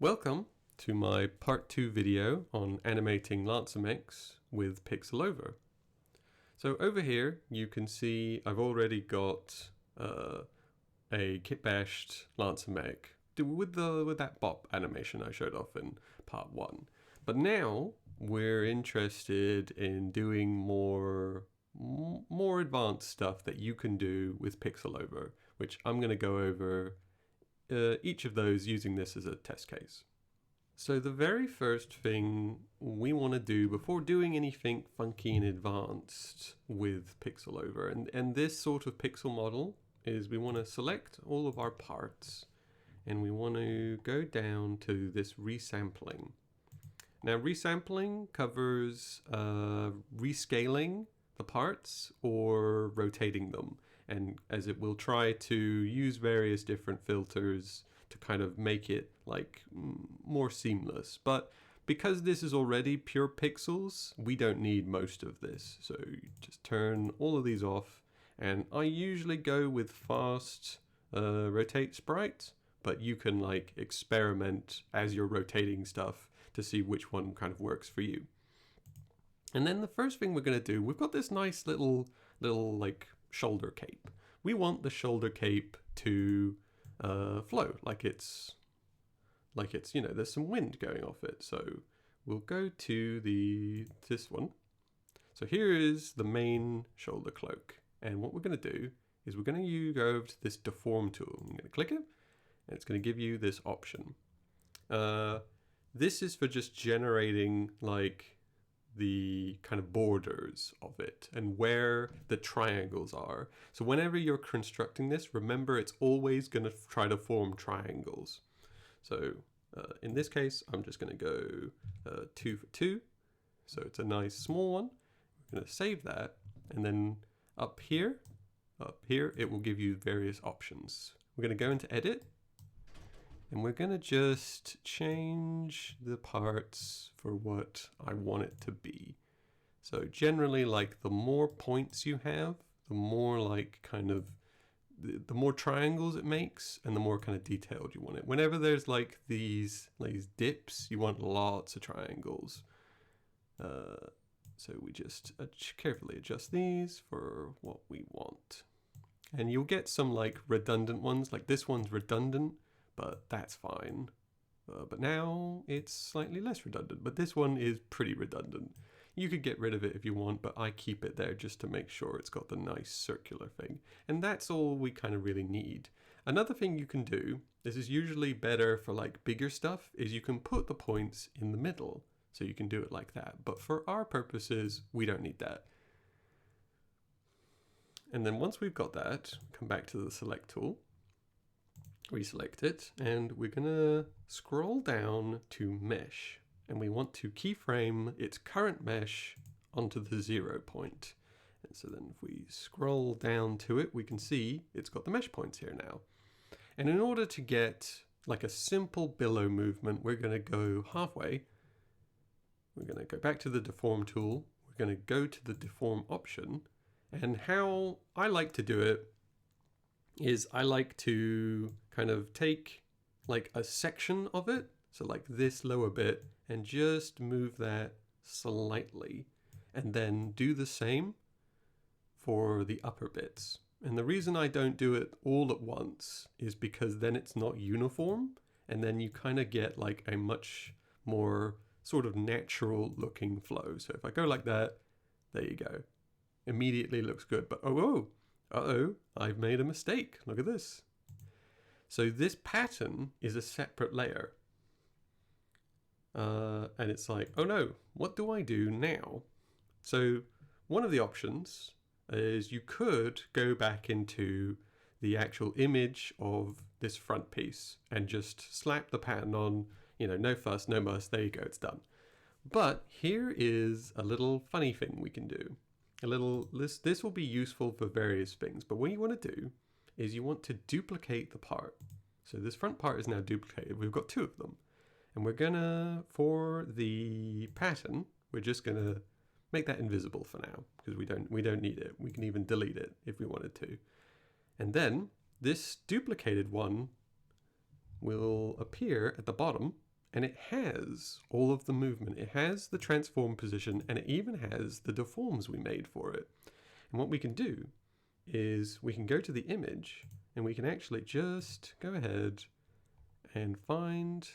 Welcome to my part 2 video on animating Lancer Mechs with PixelOver. So over here you can see I've already got a kit-bashed Lancer Mech with that bop animation I showed off in part 1. But now we're interested in doing more advanced stuff that you can do with PixelOver, which I'm going to go over each of those using this as a test case. So the very first thing we want to do before doing anything funky and advanced with PixelOver, and this sort of pixel model, is we want to select all of our parts and we want to go down to this resampling. Now resampling covers rescaling the parts or rotating them, and as it will try to use various different filters to kind of make it like more seamless. But because this is already pure pixels, we don't need most of this. So you just turn all of these off, and I usually go with fast rotate sprite, but you can like experiment as you're rotating stuff to see which one kind of works for you. And then the first thing we're going to do, we've got this nice little like shoulder cape. We want the shoulder cape to flow like it's you know, there's some wind going off it. So we'll go to this one. So here is the main shoulder cloak, and what we're going to do is we're going to go over to this deform tool. I'm going to click it, and it's going to give you this option. This is for just generating like the kind of borders of it and where the triangles are. So whenever you're constructing this, remember it's always going to try to form triangles. So in this case, I'm just going to go 2 for 2. So it's a nice small one. We're going to save that, and then up here it will give you various options. We're going to go into edit, and we're going to just change the parts for what I want it to be. So generally, like the more points you have, the more like kind of the more triangles it makes, and the more kind of detailed you want it. Whenever there's like these dips, you want lots of triangles. So we just carefully adjust these for what we want. And you'll get some like redundant ones, like this one's redundant, but that's fine. But now it's slightly less redundant, but this one is pretty redundant. You could get rid of it if you want, but I keep it there just to make sure it's got the nice circular thing. And that's all we kind of really need. Another thing you can do, this is usually better for like bigger stuff, is you can put the points in the middle. So you can do it like that. But for our purposes, we don't need that. And then once we've got that, come back to the select tool, reselect it, and we're gonna scroll down to mesh. And we want to keyframe its current mesh onto the 0 point. And so then if we scroll down to it, we can see it's got the mesh points here now. And in order to get like a simple billow movement, we're going to go halfway. We're going to go back to the deform tool. We're going to go to the deform option. And how I like to do it is I like to kind of take like a section of it, so like this lower bit, and just move that slightly, and then do the same for the upper bits. And the reason I don't do it all at once is because then it's not uniform, and then you kind of get like a much more sort of natural looking flow. So if I go like that, there you go. Immediately looks good, but uh-oh, I've made a mistake. Look at this. So this pattern is a separate layer. And it's like, oh no, what do I do now? So one of the options is you could go back into the actual image of this front piece and just slap the pattern on, you know, no fuss, no muss, there you go, it's done. But here is a little funny thing we can do. This will be useful for various things, but what you want to do is you want to duplicate the part. So this front part is now duplicated. We've got 2 of them. And we're gonna, for the pattern, we're just gonna make that invisible for now, because we don't need it. We can even delete it if we wanted to. And then this duplicated one will appear at the bottom and it has all of the movement. It has the transform position, and it even has the deforms we made for it. And what we can do is we can go to the image, and we can actually just go ahead and find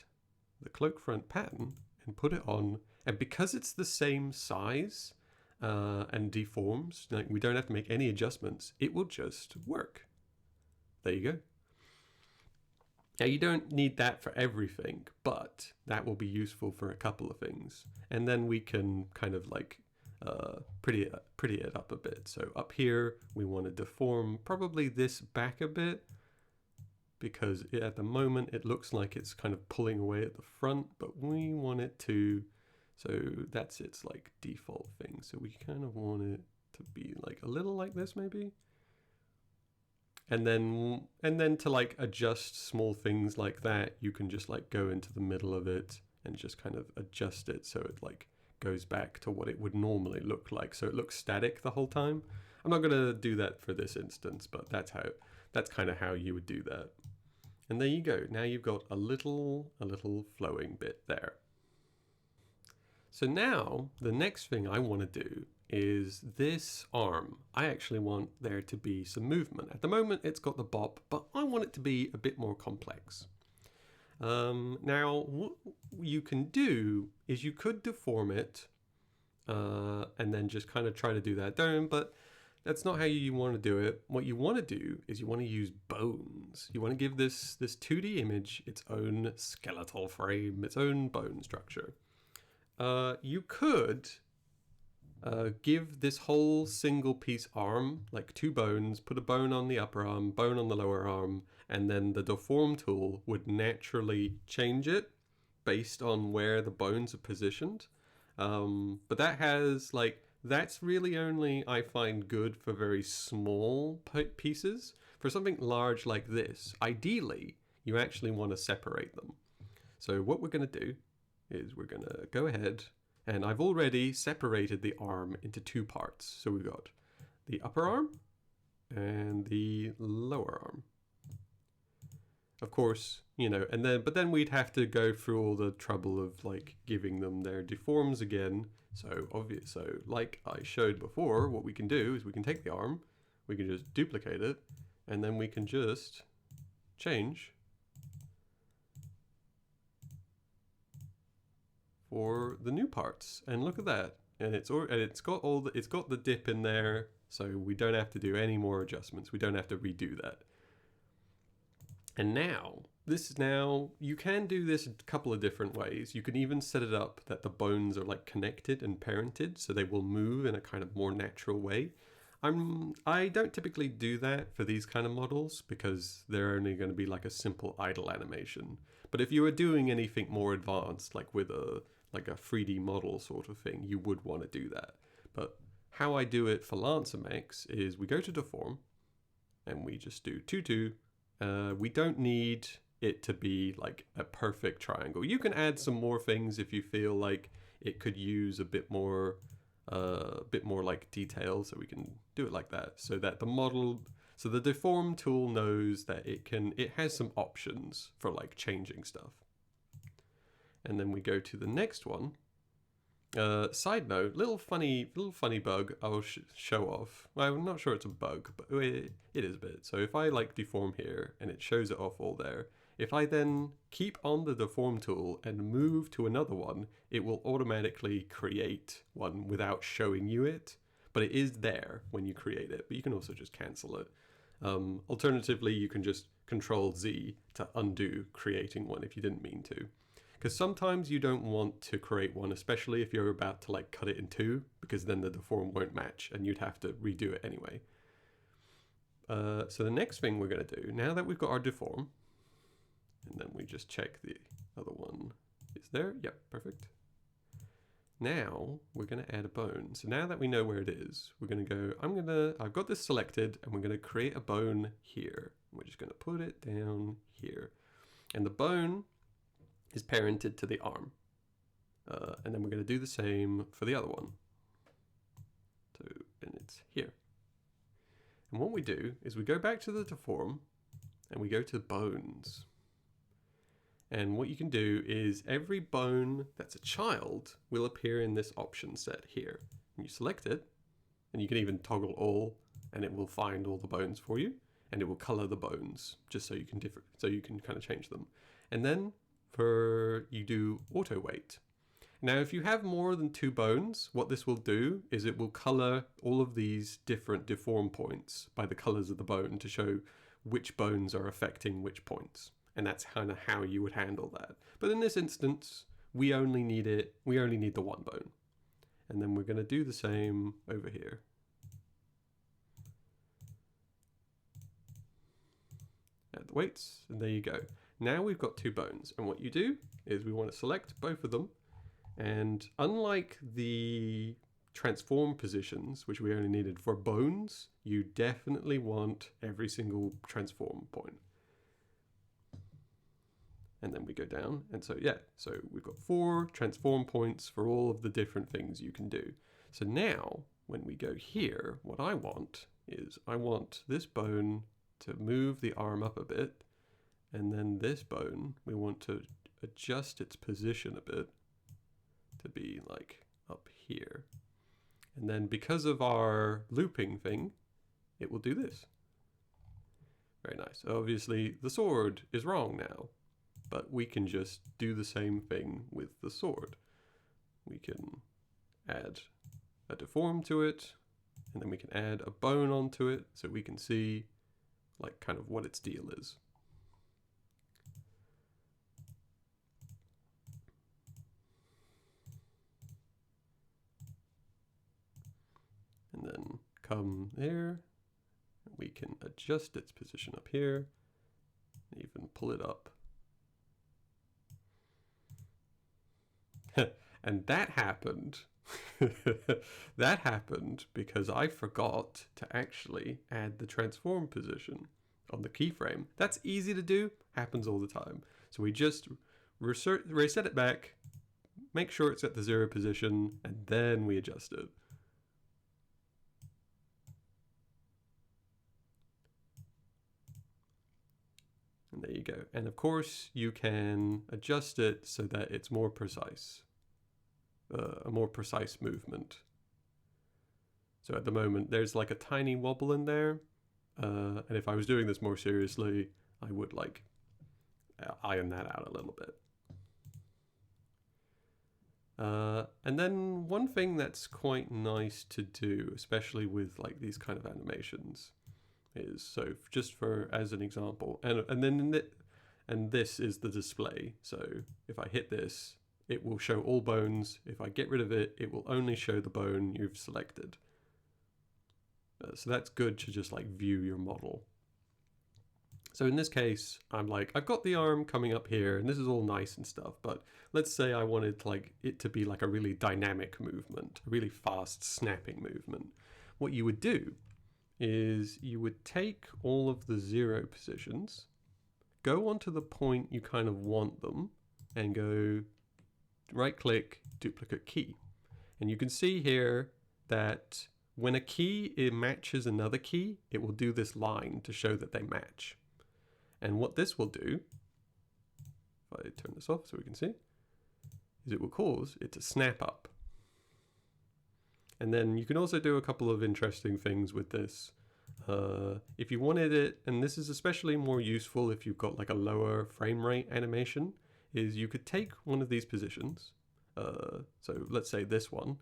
the cloak front pattern and put it on. And because it's the same size and deforms, like we don't have to make any adjustments, it will just work. There you go. Now you don't need that for everything, but that will be useful for a couple of things. And then we can kind of like pretty it up a bit. So up here, we want to deform probably this back a bit, because at the moment it looks like it's kind of pulling away at the front, but we want it to, so that's its like default thing. So we kind of want it to be like a little like this maybe. And then to like adjust small things like that, you can just like go into the middle of it and just kind of adjust it so it like goes back to what it would normally look like. So it looks static the whole time. I'm not gonna do that for this instance, but that's kind of how you would do that. And there you go. Now you've got a little flowing bit there. So now the next thing I want to do is this arm. I actually want there to be some movement. At the moment it's got the bop, but I want it to be a bit more complex. Now what you can do is you could deform it and then just kind of try to do that down, but that's not how you want to do it. What you want to do is you want to use bones. You want to give this 2D image its own skeletal frame, its own bone structure. You could give this whole single piece arm like 2 bones, put a bone on the upper arm, bone on the lower arm, and then the deform tool would naturally change it based on where the bones are positioned. But that has like, that's really only I find good for very small pieces. For something large like this, ideally you actually want to separate them. So what we're going to do is we're going to go ahead, and I've already separated the arm into 2 parts. So we've got the upper arm and the lower arm. Of course, you know, but then we'd have to go through all the trouble of like giving them their deforms again. So like I showed before, what we can do is we can take the arm, we can just duplicate it, and then we can just change for the new parts. And look at that. And it's got the dip in there, so we don't have to do any more adjustments. We don't have to redo that. And now, you can do this a couple of different ways. You can even set it up that the bones are like connected and parented, so they will move in a kind of more natural way. I don't typically do that for these kind of models because they're only going to be like a simple idle animation. But if you were doing anything more advanced, like with a 3D model sort of thing, you would want to do that. But how I do it for Mechs is we go to deform and we just do 2, 2. We don't need it to be like a perfect triangle. You can add some more things if you feel like it could use a bit more like detail, so we can do it like that, so that the deform tool knows that it has some options for like changing stuff. And then we go to the next one. Side note, little funny bug I'll show off. Well, I'm not sure it's a bug, but it is a bit. So if I like deform here and it shows it off all there, if I then keep on the deform tool and move to another one, it will automatically create one without showing you it, but it is there when you create it, but you can also just cancel it. Alternatively, you can just Control Z to undo creating one if you didn't mean to. Because sometimes you don't want to create one, especially if you're about to like cut it in 2, because then the deform won't match and you'd have to redo it anyway. So the next thing we're going to do, now that we've got our deform, and then we just check the other one is there. Yep, perfect. Now we're going to add a bone. So now that we know where it is, we're going to go, I've got this selected, and we're going to create a bone here. We're just going to put it down here. And the bone is parented to the arm. And then we're going to do the same for the other one. So, and it's here. And what we do is we go back to the deform and we go to bones. And what you can do is every bone that's a child will appear in this option set here. And you select it, and you can even toggle all, and it will find all the bones for you, and it will color the bones just so you can kind of change them. And then you do auto weight. Now, if you have more than 2 bones, what this will do is it will color all of these different deform points by the colors of the bone to show which bones are affecting which points. And that's kind of how you would handle that. But in this instance, we only need the 1 bone. And then we're going to do the same over here. Add the weights, and there you go. Now we've got 2 bones. And what you do is we want to select both of them. And unlike the transform positions, which we only needed for bones, you definitely want every single transform point. And then we go down, and so we've got 4 transform points for all of the different things you can do. So now, when we go here, what I want is I want this bone to move the arm up a bit, and then this bone, we want to adjust its position a bit to be like up here. And then because of our looping thing, it will do this. Very nice. Obviously, the sword is wrong now. But we can just do the same thing with the sword. We can add a deform to it, and then we can add a bone onto it so we can see like kind of what its deal is. And then come there, we can adjust its position up here, even pull it up. And that happened. That happened because I forgot to actually add the transform position on the keyframe. That's easy to do, happens all the time. So we just reset it back, make sure it's at the 0 position, and then we adjust it. And there you go. And of course, you can adjust it so that it's more precise, a more precise movement. So at the moment, there's like a tiny wobble in there. And if I was doing this more seriously, I would like iron that out a little bit. And then one thing that's quite nice to do, especially with like these kind of animations, is so just for as an example, and this is the display. So if I hit this, it will show all bones. If I get rid of it, it will only show the bone you've selected. So that's good to just like view your model. So in this case, I'm like, I've got the arm coming up here, and this is all nice and stuff, but let's say I wanted like it to be like a really dynamic movement, a really fast snapping movement. What you would do is you would take all of the 0 positions, go onto the point you kind of want them, and go right click, duplicate key. And you can see here that when a key matches another key, it will do this line to show that they match. And what this will do, if I turn this off so we can see, is it will cause it to snap up. And then you can also do a couple of interesting things with this. If you wanted it, and this is especially more useful if you've got like a lower frame rate animation, is you could take one of these positions, so let's say this one,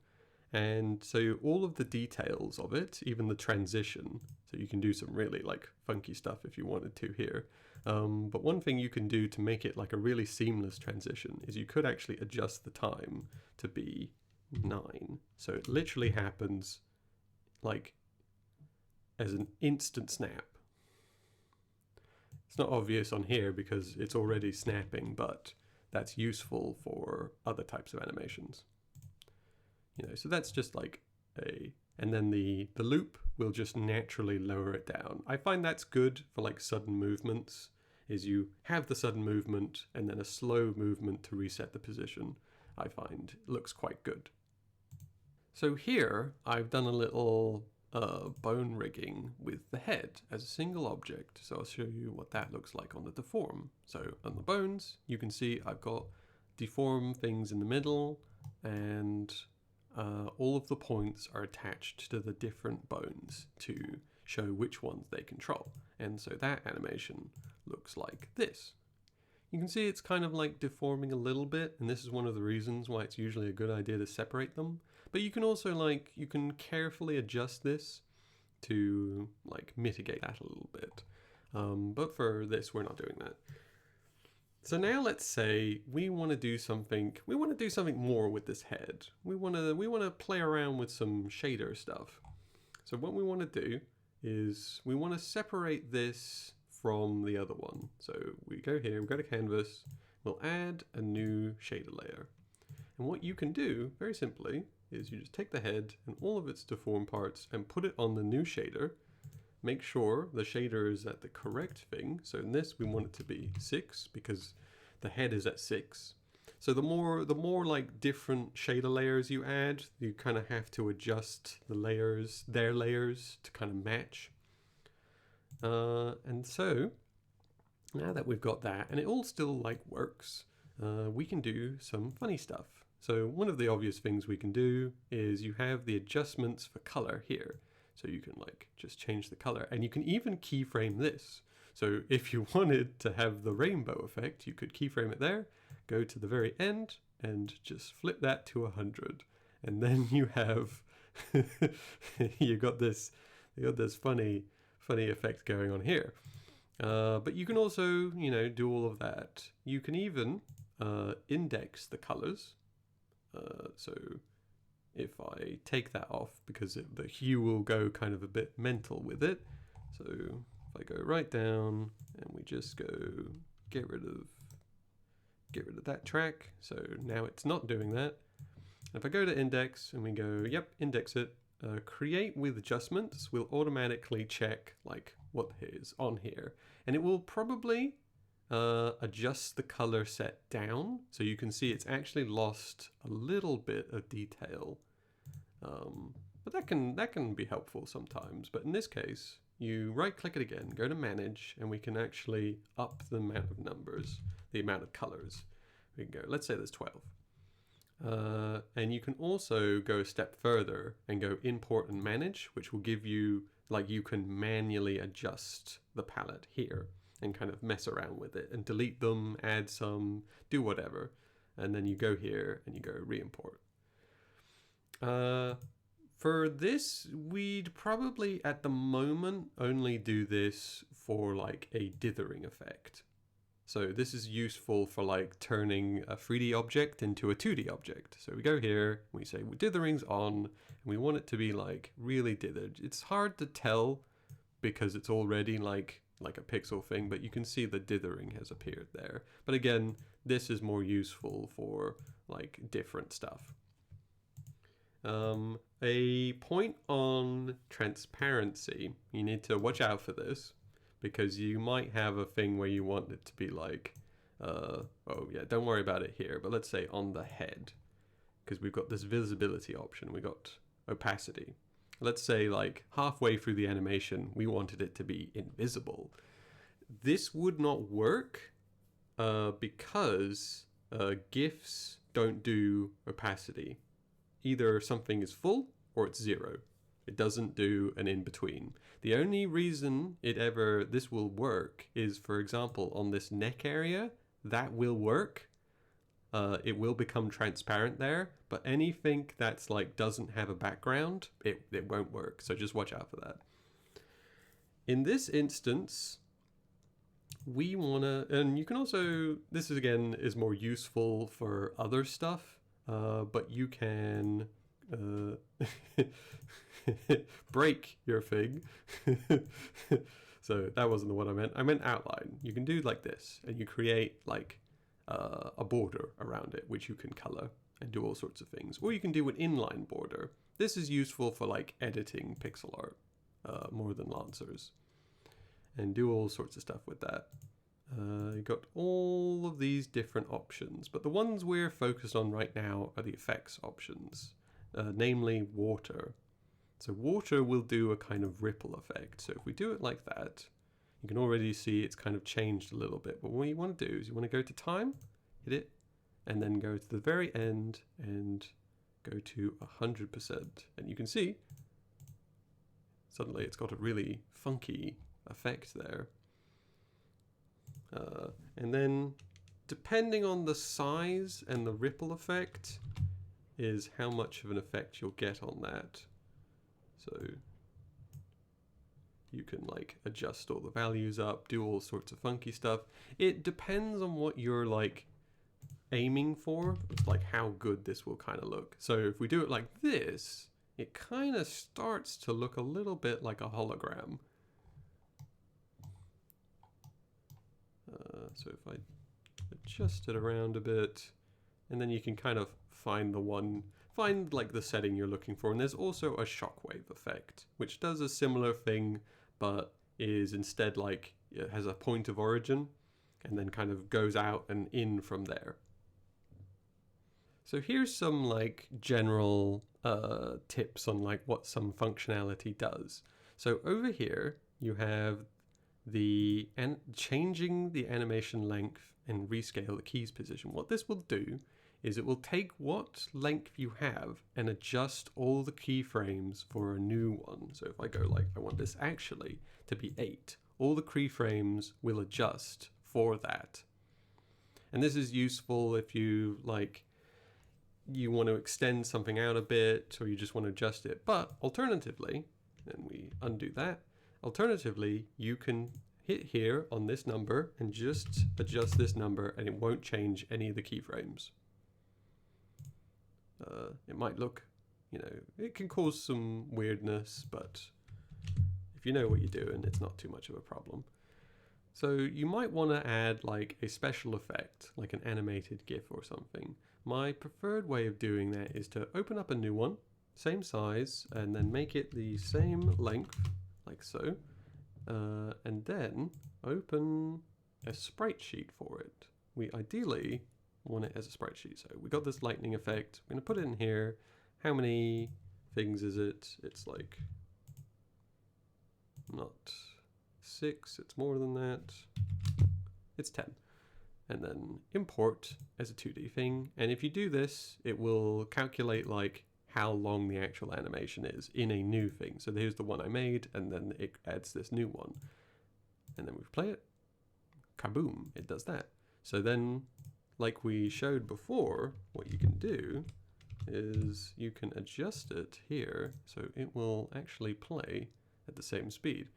and so all of the details of it, even the transition, so you can do some really like funky stuff if you wanted to here. But one thing you can do to make it like a really seamless transition is you could actually adjust the time to be 9. So it literally happens like as an instant snap. It's not obvious on here because it's already snapping, but that's useful for other types of animations. You know, so that's just like and then the loop will just naturally lower it down. I find that's good for like sudden movements, is you have the sudden movement and then a slow movement to reset the position. I find looks quite good. So here I've done a little bone rigging with the head as a single object. So I'll show you what that looks like on the deform. So on the bones, you can see I've got deform things in the middle, and all of the points are attached to the different bones to show which ones they control. And so that animation looks like this. You can see it's kind of like deforming a little bit, and this is one of the reasons why it's usually a good idea to separate them. But you can also you can carefully adjust this to mitigate that a little bit. But for this, we're not doing that. So now let's say we want to do something more with this head. We want to play around with some shader stuff. So what we want to do is we want to separate this from the other one. So we go here, we go to canvas, we'll add a new shader layer. And what you can do very simply is you just take the head and all of its deformed parts and put it on the new shader. Make sure the shader is at the correct thing. So in this, we want it to be 6 because the head is at 6. So the more different shader layers you add, you kind of have to adjust their layers to kind of match. And so now that we've got that, and it all still works, we can do some funny stuff. So one of the obvious things we can do is you have the adjustments for color here. So you can just change the color, and you can even keyframe this. So if you wanted to have the rainbow effect, you could keyframe it there, go to the very end and just flip that to 100. And then you have, you got this funny effect going on here. But you can also, do all of that. You can even index the colors. So if I take that off, because the hue will go kind of a bit mental with it. So if I go right down and we just go get rid of that track. So now it's not doing that. If I go to index and we go, yep, index it, create with adjustments, will automatically check what is on here. And it will probably adjust the color set down, so you can see it's actually lost a little bit of detail, but that can be helpful sometimes. But in this case, you right click it again, go to manage, and we can actually up the amount of numbers, the amount of colors. We can go, let's say there's 12, and you can also go a step further and go import and manage, which will give you you can manually adjust the palette here and kind of mess around with it and delete them, add some, do whatever. And then you go here and you go re-import. For this, we'd probably at the moment only do this for a dithering effect. So this is useful for turning a 3D object into a 2D object. So we go here, we say dithering's on, and we want it to be really dithered. It's hard to tell because it's already like a pixel thing, but you can see the dithering has appeared there. But again, this is more useful for different stuff. A point on transparency, you need to watch out for this, because you might have a thing where you want it to be oh yeah, don't worry about it here, but let's say on the head, because we've got this visibility option, we got opacity. Let's say halfway through the animation, we wanted it to be invisible. This would not work because GIFs don't do opacity. Either something is full or it's 0. It doesn't do an in-between. The only reason this will work is, for example, on this neck area, that will work. It will become transparent there, but anything that's doesn't have a background, it won't work. So just watch out for that. In this instance, we wanna, and you can also, this is again is more useful for other stuff, but you can break your thing. So that wasn't the one I meant. I meant outline. You can do this, and you create a border around it, which you can color and do all sorts of things. Or you can do an inline border. This is useful for editing pixel art more than lancers, and do all sorts of stuff with that. You got all of these different options, but the ones we're focused on right now are the effects options, namely water. So water will do a kind of ripple effect. So if we do it like that, you can already see it's kind of changed a little bit. But what you want to do is you want to go to time, hit it, and then go to the very end and go to 100%. And you can see suddenly it's got a really funky effect there. And then depending on the size and the ripple effect is how much of an effect you'll get on that. So you can like adjust all the values up, do all sorts of funky stuff. It depends on what you're like aiming for. It's like how good this will kind of look. So if we do it like this, it kind of starts to look a little bit like a hologram. So if I adjust it around a bit, and then you can kind of find like the setting you're looking for. And there's also a shockwave effect, which does a similar thing, but is instead like, it has a point of origin and then kind of goes out and in from there. So here's some like general tips on like what some functionality does. So over here you have the changing the animation length and rescale the keys position. What this will do is it will take what length you have and adjust all the keyframes for a new one. So if I go like, I want this actually to be 8, all the keyframes will adjust for that. And this is useful if you like, you want to extend something out a bit or you just want to adjust it. But alternatively, and we undo that, alternatively, you can hit here on this number and just adjust this number and it won't change any of the keyframes. It might look, you know, it can cause some weirdness, but if you know what you're doing, it's not too much of a problem. So you might want to add like a special effect, like an animated GIF or something. My preferred way of doing that is to open up a new one, same size, and then make it the same length, like so, and then open a sprite sheet for it. We ideally want it as a sprite sheet. So we got this lightning effect. I'm going to put it in here. How many things is it? It's like not 6, it's more than that. It's 10. And then import as a 2D thing. And if you do this, it will calculate like how long the actual animation is in a new thing. So here's the one I made, and then it adds this new one. And then we play it. Kaboom, it does that. So then, like we showed before, what you can do is you can adjust it here so it will actually play at the same speed.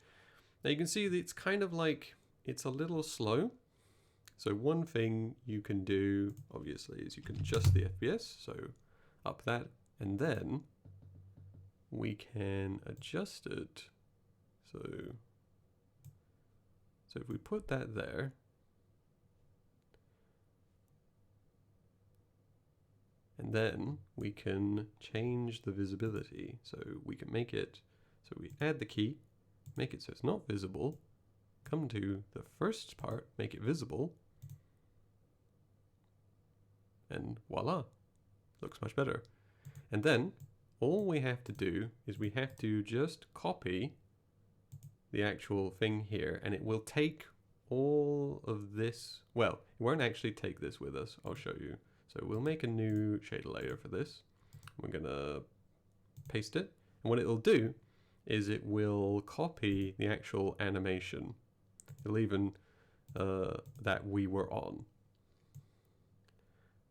Now you can see that it's kind of like, it's a little slow. So one thing you can do, obviously, is you can adjust the FPS, so up that, and then we can adjust it. So if we put that there, and then we can change the visibility. So we can make it, so we add the key, make it so it's not visible, come to the first part, make it visible, and voila, looks much better. And then all we have to do is we have to just copy the actual thing here, and it will take all of this. Well, it won't actually take this with us. I'll show you. So we'll make a new shader layer for this. We're gonna paste it. And what it'll do is it will copy the actual animation. It'll even that we were on.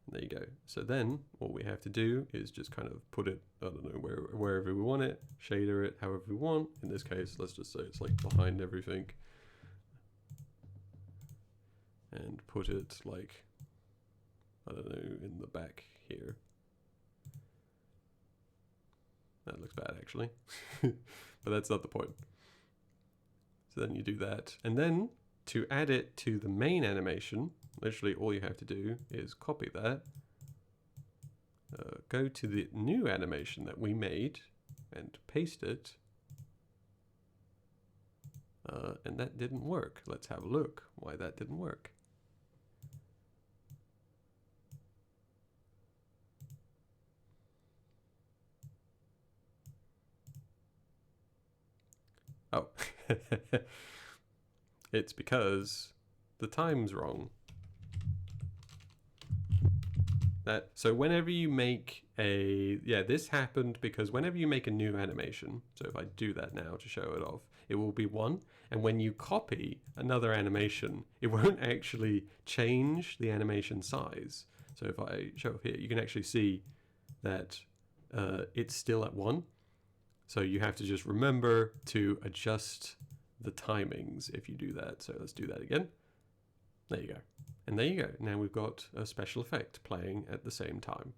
There you go. So then what we have to do is just kind of put it, I don't know, wherever we want it, shader it however we want. In this case, let's just say it's like behind everything. And put it like, I don't know, in the back here. That looks bad actually, but that's not the point. So then you do that. And then to add it to the main animation, literally all you have to do is copy that, go to the new animation that we made and paste it. And that didn't work. Let's have a look why that didn't work. It's because the time's wrong. So whenever you make this happened because whenever you make a new animation, so if I do that now to show it off, it will be 1. And when you copy another animation, it won't actually change the animation size. So if I show up here, you can actually see that it's still at 1. So you have to just remember to adjust the timings if you do that. So let's do that again. There you go. And there you go. Now we've got a special effect playing at the same time.